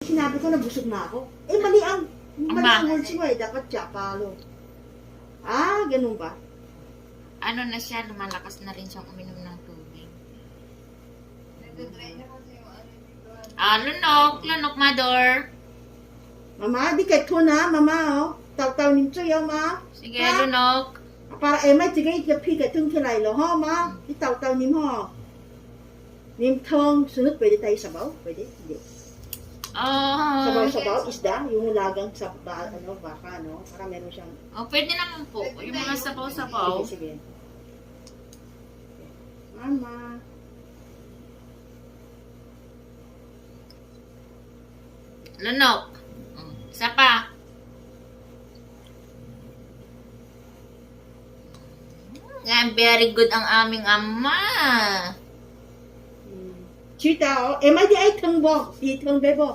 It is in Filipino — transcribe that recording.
Sinabi ko na busog na ako. Eh, mali ang words mo eh. Dapat tsapalo. Ah, ganun ba? Ano na siya, lumalakas na rin siyang uminom ng tubig. Lunok, Mador. Mama, di kahit ko na, mama, oh. Taw-taw nimcho yaw, ma. Sige, lunok. Para may tigay ka pi ka tung kilay lo, ho, ma. Di taw-taw nim, ho. Nim tong, sunod, pwede tayo sabaw? Pwede? Hindi. Sabaw-sabaw, isda, yung lagang sa baka, no? Para meron siyang... Pwede naman po. Yung mga sabaw-sabaw. Sige. Mama. Lunok. Isa pa. Yan, very good ang aming ama. Chita, oh. Eh, may di ay tengbo. Di tengbe bo.